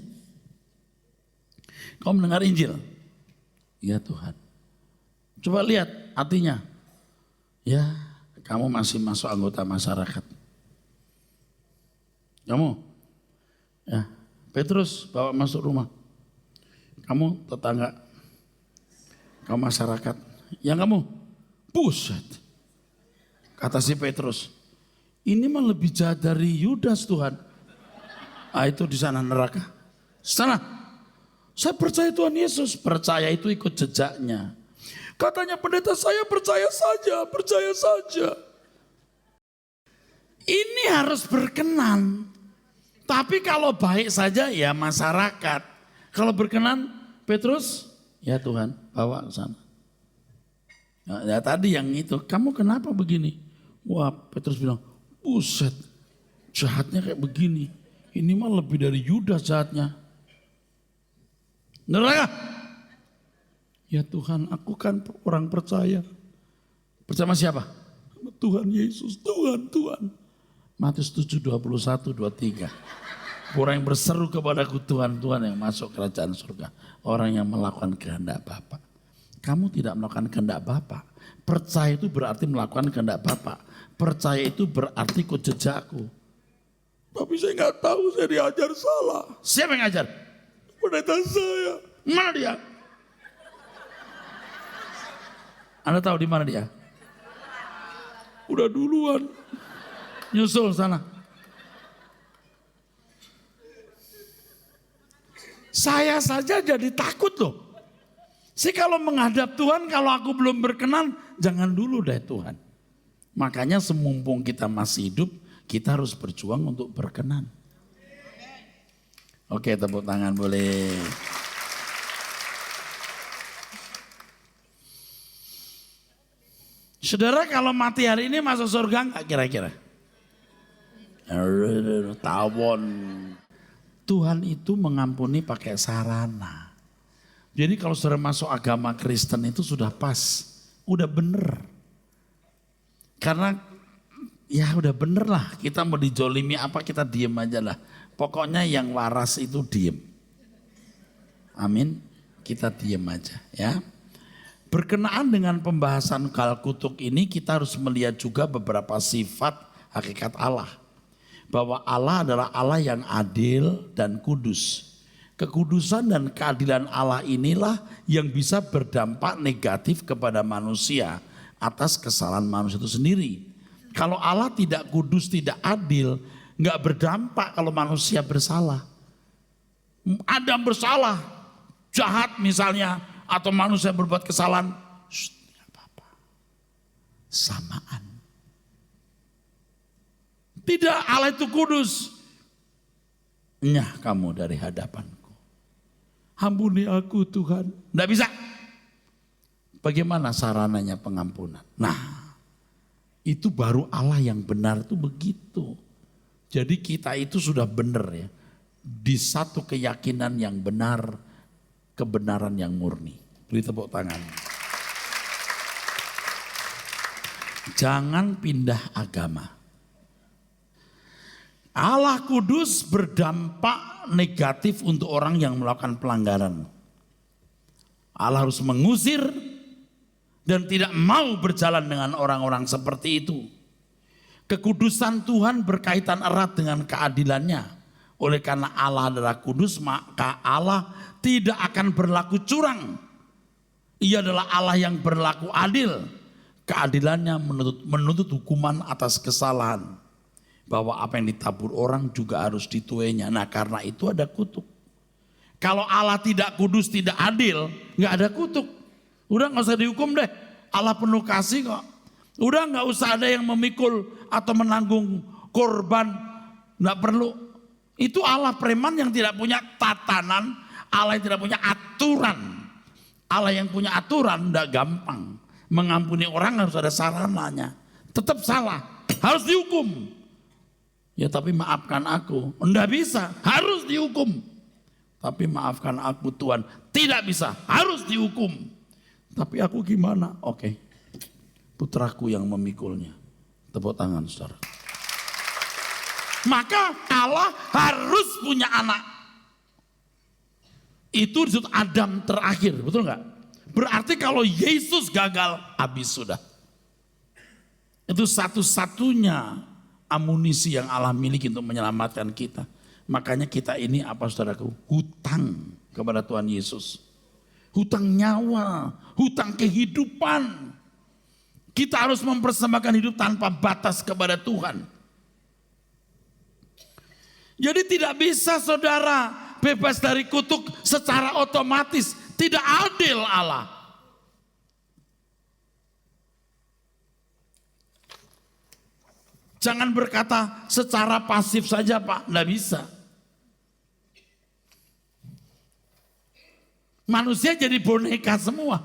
Kau mendengar Injil? Ya Tuhan. Coba lihat artinya. Ya kamu masih masuk anggota masyarakat. Kamu. Ya Petrus bawa masuk rumah. Kamu tetangga. Kamu masyarakat. Yang kamu. Buset. Kata si Petrus, ini mah lebih jahat dari Yudas Tuhan. Itu di sana neraka. Sana. Saya percaya Tuhan Yesus. Percaya itu ikut jejaknya. Katanya pendeta saya percaya saja. Ini harus berkenan. Tapi kalau baik saja ya masyarakat. Kalau berkenan Petrus, ya Tuhan bawa ke sana. Ya tadi yang itu, kamu kenapa begini? Wah Petrus bilang, buset jahatnya kayak begini. Ini mah lebih dari Yudas jahatnya. Neraka. Ya Tuhan aku kan orang percaya. Percaya sama siapa? Sama Tuhan Yesus, Tuhan. Matius 7, 21, 23. Orang yang berseru kepadaku Tuhan yang masuk kerajaan surga. Orang yang melakukan kehendak Bapa. Kamu tidak melakukan kehendak Bapa. Percaya itu berarti melakukan kehendak Bapa. Percaya itu berarti ikut jejakku. Tapi saya nggak tahu, saya diajar salah. Siapa yang ngajar? Pendeta saya. Mana dia? Anda tahu di mana dia? Udah duluan. Nyusul sana. Saya saja jadi takut loh. Kalau menghadap Tuhan, kalau aku belum berkenan, jangan dulu deh Tuhan. Makanya semumpung kita masih hidup, kita harus berjuang untuk berkenan. Oke, tepuk tangan boleh. Saudara kalau mati hari ini masuk surga enggak kira-kira? Tawon. Tuhan itu mengampuni pakai sarana. Jadi kalau saudara masuk agama Kristen itu sudah pas, udah bener. Karena ya udah bener lah, kita mau dijolimi apa kita diem aja lah. Pokoknya yang waras itu diem. Amin, kita diem aja ya. Berkenaan dengan pembahasan Kalkutuk ini kita harus melihat juga beberapa sifat hakikat Allah. Bahwa Allah adalah Allah yang adil dan kudus. Kekudusan dan keadilan Allah inilah yang bisa berdampak negatif kepada manusia atas kesalahan manusia itu sendiri. Kalau Allah tidak kudus, tidak adil, nggak berdampak kalau manusia bersalah. Adam bersalah, jahat misalnya, atau manusia berbuat kesalahan, nggak apa-apa, samaan. Tidak, Allah itu kudus. Nyah kamu dari hadapanku. Ampuni aku Tuhan. Nggak bisa. Bagaimana sarananya pengampunan? Nah, itu baru Allah yang benar itu begitu. Jadi kita itu sudah benar ya. Di satu keyakinan yang benar, kebenaran yang murni. Beri tepuk tangan. Jangan pindah agama. Allah kudus berdampak negatif untuk orang yang melakukan pelanggaran. Allah harus mengusir dan tidak mau berjalan dengan orang-orang seperti itu. Kekudusan Tuhan berkaitan erat dengan keadilannya. Oleh karena Allah adalah kudus, maka Allah tidak akan berlaku curang. Ia adalah Allah yang berlaku adil. Keadilannya menuntut hukuman atas kesalahan. Bahwa apa yang ditabur orang juga harus dituainya. Nah karena itu ada kutuk. Kalau Allah tidak kudus, tidak adil, nggak ada kutuk. Udah nggak usah dihukum deh. Allah penuh kasih kok. Udah nggak usah ada yang memikul atau menanggung korban. Nggak perlu. Itu Allah preman yang tidak punya tatanan. Allah yang tidak punya aturan. Allah yang punya aturan nggak gampang. Mengampuni orang harus ada sarananya. Tetap salah. Harus dihukum. Ya tapi maafkan aku. Enggak bisa, harus dihukum. Tapi maafkan aku Tuhan. Tidak bisa, harus dihukum. Tapi aku gimana? Oke. Putraku yang memikulnya. Tepuk tangan saudara. Maka Allah harus punya anak. Itu disebut Adam terakhir, betul enggak? Berarti kalau Yesus gagal, habis sudah. Itu satu-satunya amunisi yang Allah miliki untuk menyelamatkan kita. Makanya kita ini apa saudaraku? Hutang kepada Tuhan Yesus. Hutang nyawa, hutang kehidupan. Kita harus mempersembahkan hidup tanpa batas kepada Tuhan. Jadi tidak bisa saudara bebas dari kutuk secara otomatis. Tidak adil Allah. Jangan berkata secara pasif saja Pak, enggak bisa. Manusia jadi boneka semua.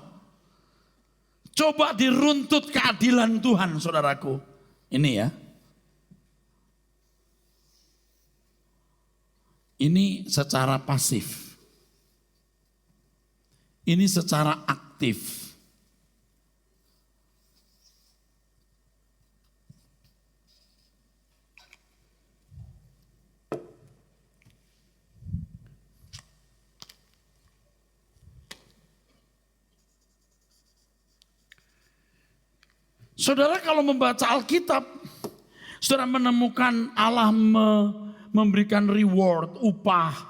Coba diruntut keadilan Tuhan saudaraku. Ini ya. Ini secara pasif. Ini secara aktif. Saudara kalau membaca Alkitab, saudara menemukan Allah memberikan reward, upah.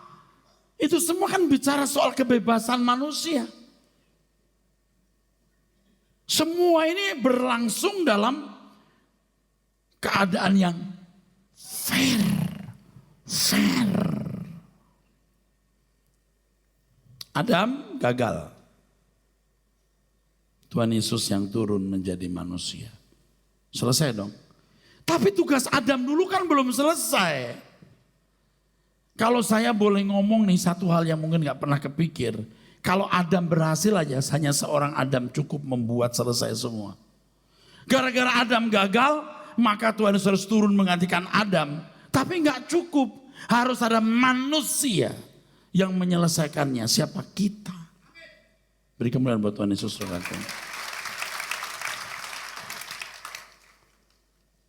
Itu semua kan bicara soal kebebasan manusia. Semua ini berlangsung dalam keadaan yang fair. Adam gagal. Tuhan Yesus yang turun menjadi manusia. Selesai dong. Tapi tugas Adam dulu kan belum selesai. Kalau saya boleh ngomong nih satu hal yang mungkin gak pernah kepikir. Kalau Adam berhasil aja, hanya seorang Adam cukup membuat selesai semua. Gara-gara Adam gagal, maka Tuhan Yesus harus turun menggantikan Adam. Tapi gak cukup, harus ada manusia yang menyelesaikannya. Siapa? Kita. Beri kemuliaan buat Tuhan Yesus, saudaraku.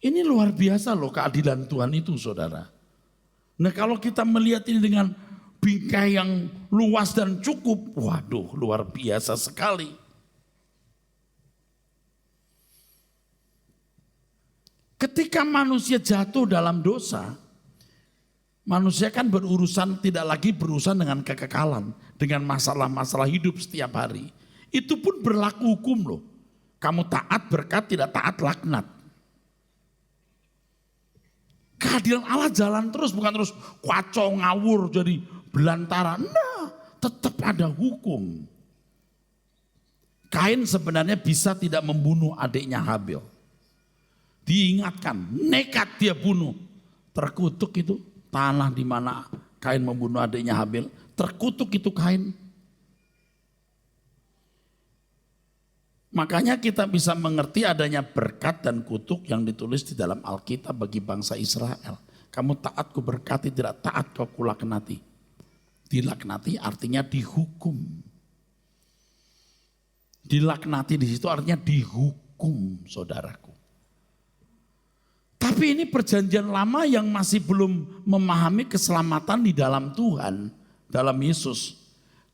Ini luar biasa loh keadilan Tuhan itu, saudara. Nah kalau kita melihat ini dengan bingkai yang luas dan cukup, waduh luar biasa sekali. Ketika manusia jatuh dalam dosa, manusia kan tidak lagi berurusan dengan kekekalan, dengan masalah-masalah hidup setiap hari. Itu pun berlaku hukum loh. Kamu taat berkat, tidak taat laknat. Kehadiran Allah jalan terus, bukan terus kacau ngawur jadi belantara. Nah, tetap ada hukum. Kain sebenarnya bisa tidak membunuh adiknya Habil. Diingatkan, nekat dia bunuh. Terkutuk itu tanah di mana Kain membunuh adiknya Habil. Terkutuk itu Kain. Makanya kita bisa mengerti adanya berkat dan kutuk yang ditulis di dalam Alkitab bagi bangsa Israel. Kamu taat ku berkati, tidak taat kau kulaknati. Dilaknati artinya dihukum. Dilaknati di situ artinya dihukum, saudaraku. Tapi ini perjanjian lama yang masih belum memahami keselamatan di dalam Tuhan, dalam Yesus.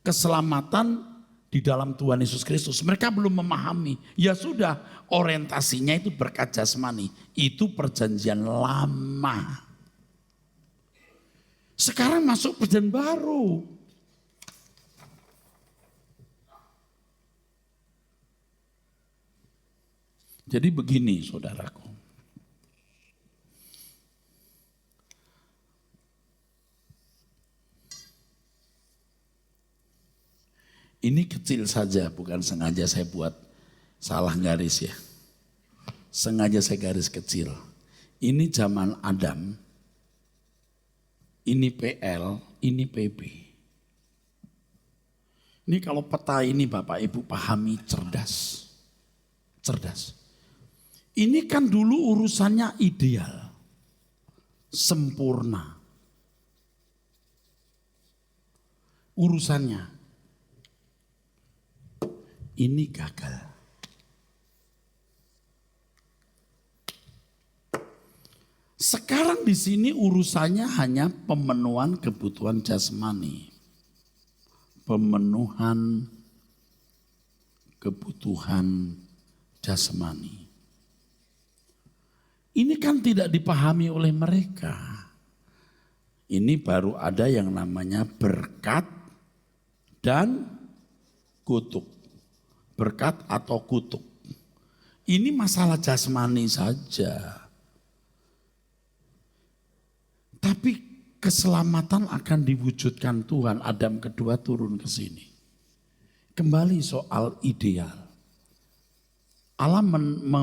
Keselamatan di dalam Tuhan Yesus Kristus. Mereka belum memahami. Ya sudah, orientasinya itu berkat jasmani. Itu perjanjian lama. Sekarang masuk perjanjian baru. Jadi begini saudaraku. Ini kecil saja, bukan sengaja saya buat salah garis ya. Sengaja saya garis kecil. Ini zaman Adam, ini PL, ini PB. Ini kalau peta ini Bapak Ibu pahami cerdas. Cerdas. Ini kan dulu urusannya ideal, sempurna. Urusannya. Ini gagal. Sekarang di sini urusannya hanya pemenuhan kebutuhan jasmani. Pemenuhan kebutuhan jasmani. Ini kan tidak dipahami oleh mereka. Ini baru ada yang namanya berkat dan kutuk. Berkat atau kutuk. Ini masalah jasmani saja. Tapi keselamatan akan diwujudkan Tuhan. Adam kedua turun ke sini. Kembali soal ideal. Allah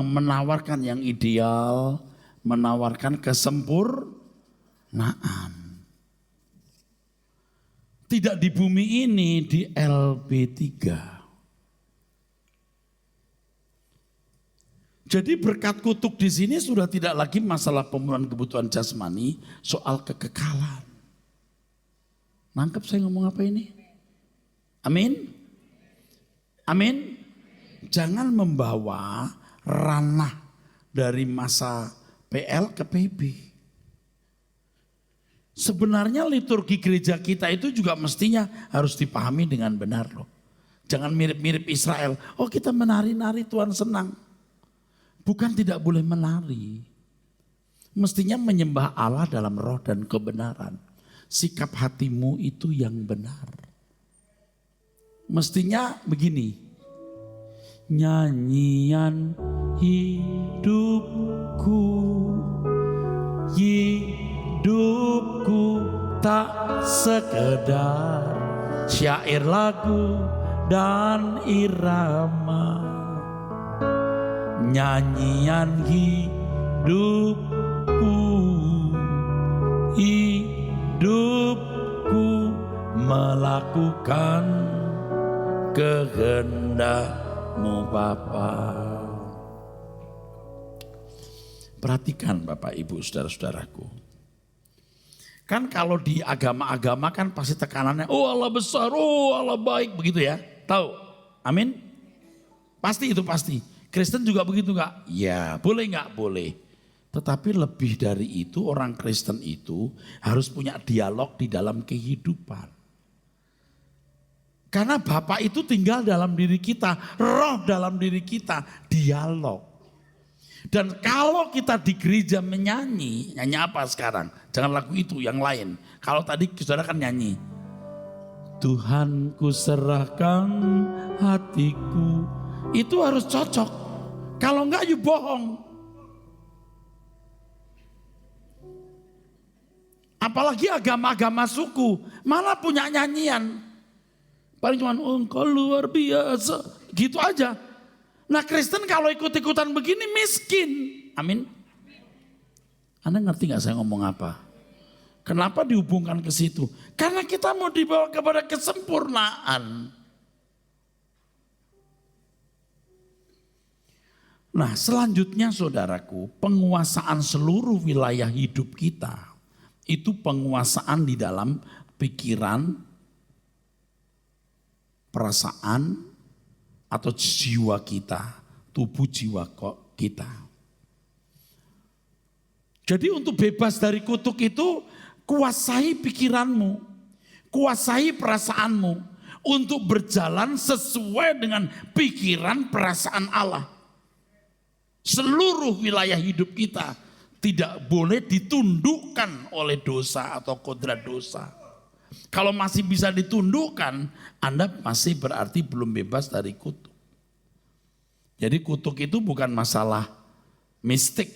menawarkan yang ideal, menawarkan kesempurnaan. Tidak di bumi ini, di LB3. Jadi berkat kutuk di sini sudah tidak lagi masalah pemenuhan kebutuhan jasmani, soal kekekalan. Nangkep saya ngomong apa ini? Amin? Amin? Jangan membawa ranah dari masa PL ke PB. Sebenarnya liturgi gereja kita itu juga mestinya harus dipahami dengan benar loh. Jangan mirip-mirip Israel. Oh kita menari-nari Tuhan senang. Bukan tidak boleh menari. Mestinya menyembah Allah dalam roh dan kebenaran. Sikap hatimu itu yang benar. Mestinya begini. Nyanyian hidupku. Hidupku tak sekedar syair lagu dan irama. nyanyian hidupku melakukan kehendak-Mu Bapa. Perhatikan Bapak Ibu saudara-saudaraku. Kan kalau di agama-agama kan pasti tekanannya, oh Allah besar, oh Allah baik, begitu ya. Tahu? Amin? Pasti itu pasti. Kristen juga begitu enggak? Ya boleh enggak? Boleh. Tetapi lebih dari itu orang Kristen itu harus punya dialog di dalam kehidupan. Karena Bapa itu tinggal dalam diri kita, roh dalam diri kita, dialog. Dan kalau kita di gereja nyanyi apa sekarang? Jangan lagu itu, yang lain. Kalau tadi saudara kan nyanyi. Tuhan ku serahkan hatiku. Itu harus cocok. Kalau enggak you bohong. Apalagi agama-agama suku. Mana punya nyanyian. Paling cuma engkau luar biasa. Gitu aja. Nah Kristen kalau ikut-ikutan begini miskin. Amin. Anda ngerti gak saya ngomong apa? Kenapa dihubungkan ke situ? Karena kita mau dibawa kepada kesempurnaan. Nah selanjutnya saudaraku, penguasaan seluruh wilayah hidup kita. Itu penguasaan di dalam pikiran, perasaan, atau jiwa kita, tubuh jiwa kita. Jadi untuk bebas dari kutuk itu, kuasai pikiranmu, kuasai perasaanmu, untuk berjalan sesuai dengan pikiran perasaan Allah. Seluruh wilayah hidup kita tidak boleh ditundukkan oleh dosa atau kodrat dosa. Kalau masih bisa ditundukkan, Anda masih berarti belum bebas dari kutuk. Jadi kutuk itu bukan masalah mistik.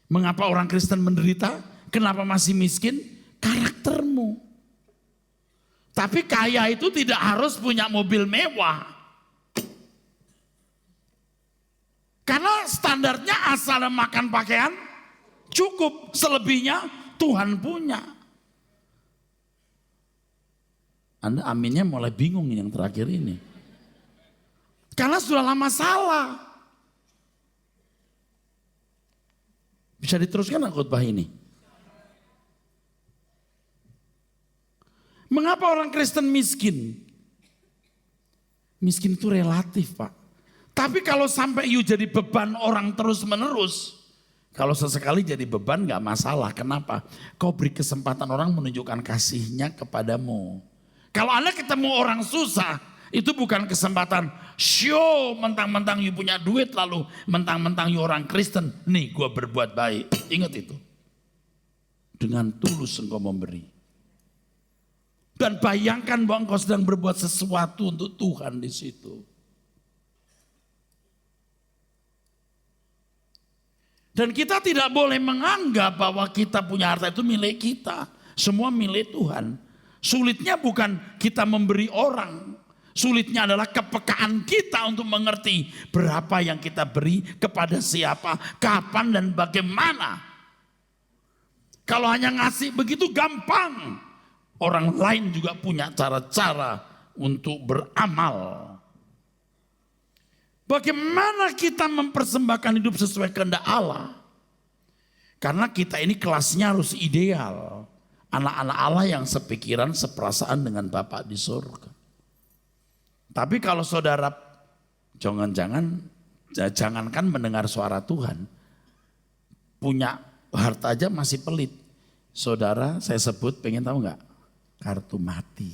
Mengapa orang Kristen menderita? Kenapa masih miskin? Karaktermu. Tapi kaya itu tidak harus punya mobil mewah. Karena standarnya asal makan pakaian cukup. Selebihnya Tuhan punya. Anda aminnya mulai bingung yang terakhir ini. Karena sudah lama salah. Bisa diteruskan khotbah ini? Mengapa orang Kristen miskin? Miskin itu relatif Pak. Tapi kalau sampai you jadi beban orang terus menerus. Kalau sesekali jadi beban gak masalah. Kenapa? Kau beri kesempatan orang menunjukkan kasihnya kepadamu. Kalau Anda ketemu orang susah, itu bukan kesempatan show mentang-mentang you punya duit lalu mentang-mentang you orang Kristen. Nih gue berbuat baik. Ingat itu. Dengan tulus engkau memberi. Dan bayangkan bahwa engkau sedang berbuat sesuatu untuk Tuhan di situ. Dan kita tidak boleh menganggap bahwa kita punya harta itu milik kita. Semua milik Tuhan. Sulitnya bukan kita memberi orang. Sulitnya adalah kepekaan kita untuk mengerti berapa yang kita beri kepada siapa, kapan dan bagaimana. Kalau hanya ngasih begitu gampang. Orang lain juga punya cara-cara untuk beramal. Bagaimana kita mempersembahkan hidup sesuai kehendak Allah? Karena kita ini kelasnya harus ideal. Anak-anak Allah yang sepikiran, seperasaan dengan Bapa di surga. Tapi kalau saudara jangankan mendengar suara Tuhan, punya harta aja masih pelit. Saudara, saya sebut, pengen tahu nggak? Kartu mati.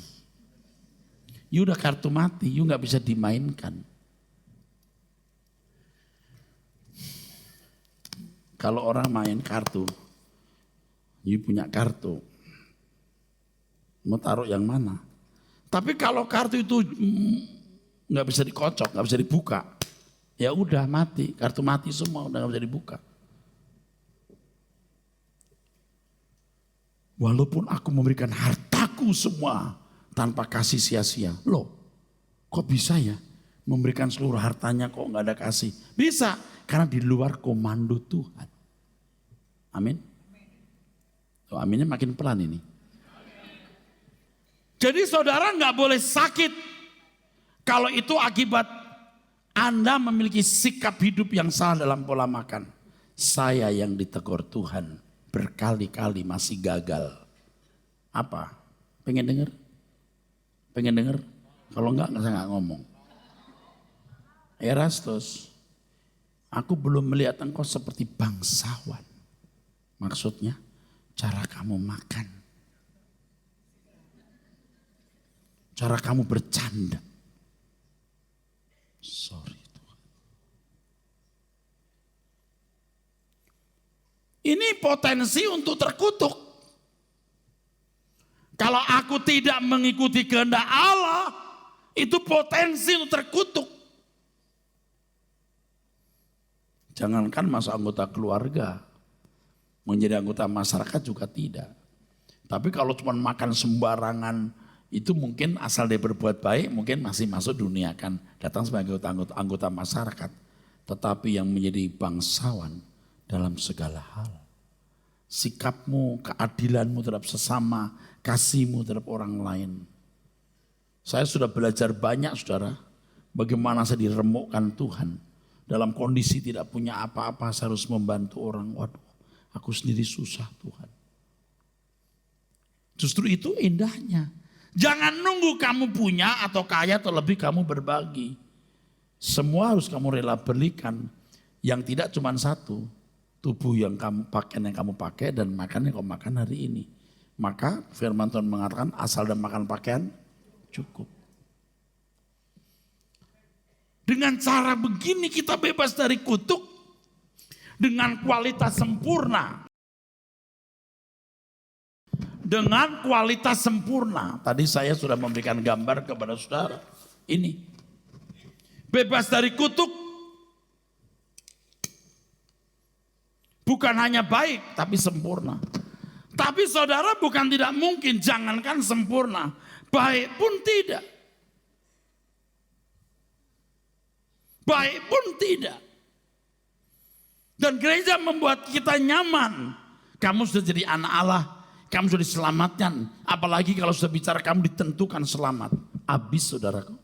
You udah kartu mati, you nggak bisa dimainkan. Kalau orang main kartu, you punya kartu. Mau taruh yang mana? Tapi kalau kartu itu nggak bisa dikocok, nggak bisa dibuka, ya udah mati, kartu mati semua udah nggak bisa dibuka. Walaupun aku memberikan hartaku semua tanpa kasih sia-sia, loh, kok bisa ya? memberikan seluruh hartanya kok nggak ada kasih? Bisa, karena di luar komando Tuhan. Amin. Oh, aminnya makin pelan ini. Jadi saudara nggak boleh sakit kalau itu akibat Anda memiliki sikap hidup yang salah dalam pola makan. Saya yang ditegur Tuhan berkali-kali masih gagal. Apa? Pengen denger? Pengen denger? Kalau enggak saya nggak ngomong. Erastus, aku belum melihat engkau seperti bangsawan. Maksudnya cara kamu makan. Cara kamu bercanda. Sorry Tuhan. Ini potensi untuk terkutuk. Kalau aku tidak mengikuti kehendak Allah, itu potensi untuk terkutuk. Jangankan masuk anggota keluarga, menjadi anggota masyarakat juga tidak. Tapi kalau cuma makan sembarangan, itu mungkin asal dia berbuat baik, mungkin masih masuk dunia kan, datang sebagai anggota masyarakat. Tetapi yang menjadi bangsawan dalam segala hal. Sikapmu, keadilanmu terhadap sesama, kasihmu terhadap orang lain. Saya sudah belajar banyak saudara, bagaimana saya diremukkan Tuhan. Dalam kondisi tidak punya apa-apa, saya harus membantu orang. Waduh, aku sendiri susah Tuhan. Justru itu indahnya. Jangan nunggu kamu punya atau kaya atau lebih kamu berbagi. Semua harus kamu rela belikan. Yang tidak cuma satu, tubuh yang kamu pakai dan makan yang kamu makan hari ini. Maka firman Tuhan mengatakan asal dan makan pakaian cukup. Dengan cara begini kita bebas dari kutuk dengan kualitas sempurna. Dengan kualitas sempurna. Tadi saya sudah memberikan gambar kepada saudara. Ini. Bebas dari kutuk. Bukan hanya baik, tapi sempurna. Tapi saudara bukan tidak mungkin, jangankan sempurna. Baik pun tidak. Baik pun tidak. Dan gereja membuat kita nyaman. Kamu sudah jadi anak Allah. Kamu sudah diselamatkan. Apalagi kalau sudah bicara kamu ditentukan selamat. Habis saudaraku.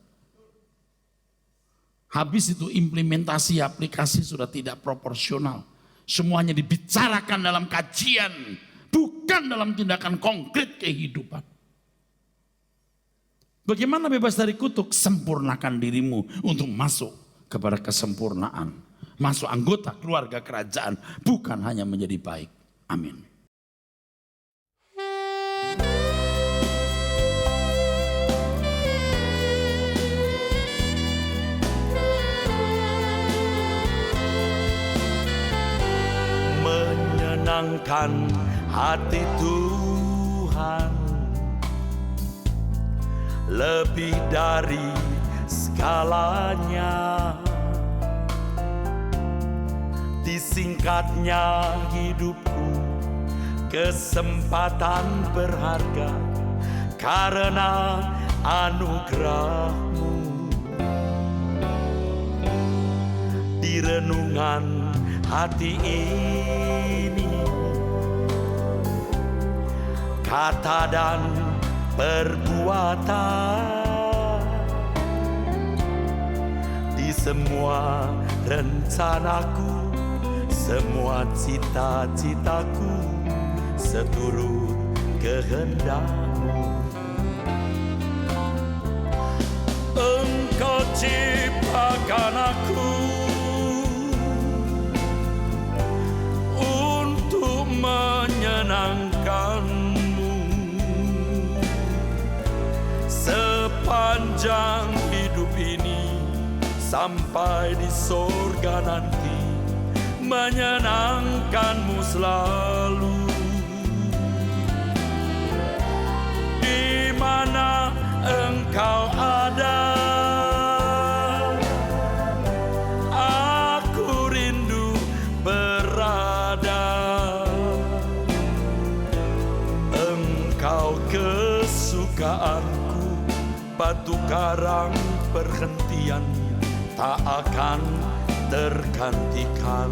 Habis itu implementasi aplikasi sudah tidak proporsional. Semuanya dibicarakan dalam kajian. Bukan dalam tindakan konkret kehidupan. Bagaimana bebas dari kutuk? Sempurnakan dirimu untuk masuk kepada kesempurnaan. Masuk anggota keluarga kerajaan. Bukan hanya menjadi baik. Amin. Menyenangkan hati Tuhan lebih dari segalanya. Disingkatnya hidupku, kesempatan berharga karena anugerah-Mu. Di renungan hati ini, kata dan perbuatan, di semua rencanaku, semua cita-citaku, seturut kehendak-Mu. Engkau ciptakan aku untuk menyenangkan-Mu. Sepanjang hidup ini sampai di sorga nanti, menyenangkan-Mu selalu. Di mana Engkau ada, aku rindu berada. Engkau kesukaanku, batu karang perhentiannya. tak akan tergantikan.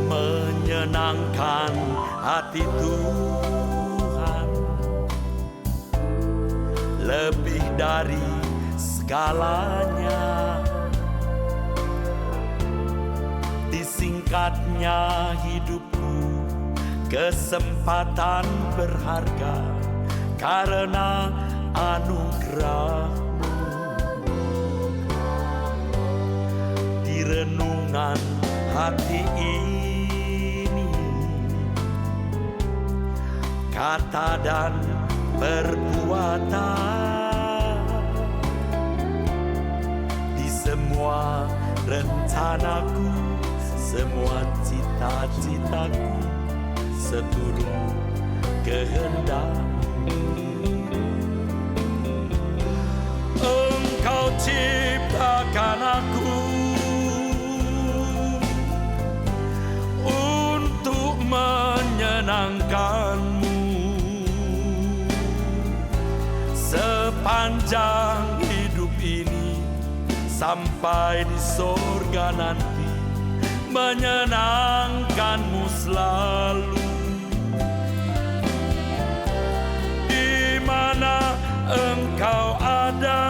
Menyenangkan hati Tuhan lebih dari segalanya. Disingkatnya hidupku, kesempatan berharga karena anugerah-Mu. Di renungan hati ini, kata dan perbuatan, di semua rencanaku, semua cita-citaku, seturut kehendak-Mu. Engkau ciptakan aku untuk menyenangkan-Mu. Sepanjang hidup ini sampai di sorga nanti, menyenangkan-Mu selalu. Di mana Engkau ada,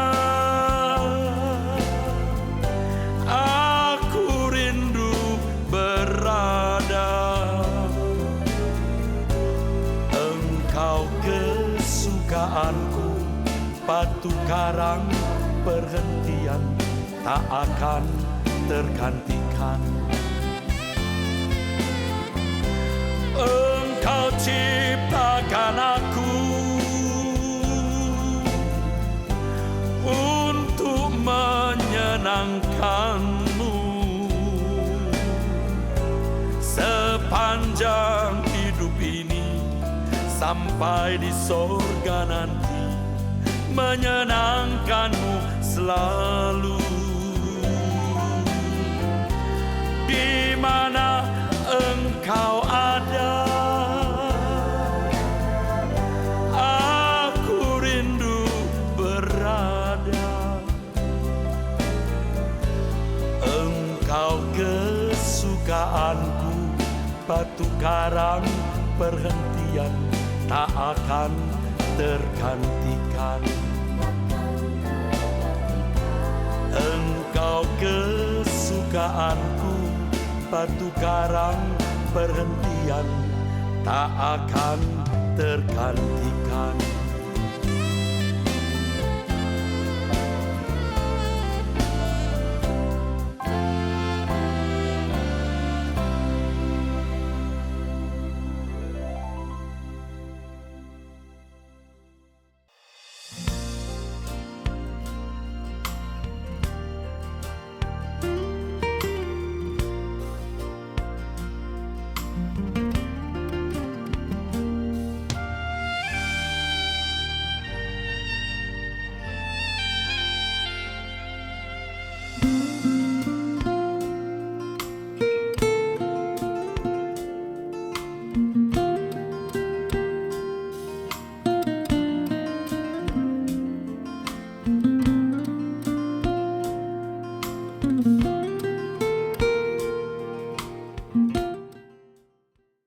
aku rindu berada. Engkau kesukaanku, batu karang perhentian, tak akan tergantikan. Engkau ciptakan aku untuk menyenangkan-Mu. Sepanjang hidup ini sampai di sorga nanti, menyenangkan-Mu selalu. Di mana Engkau ada, aku rindu berada. Engkau kesukaanku, batu karang perhentian, tak akan tergantikan. Engkau kesukaanku, batu karang perhentian, tak akan tergantikan.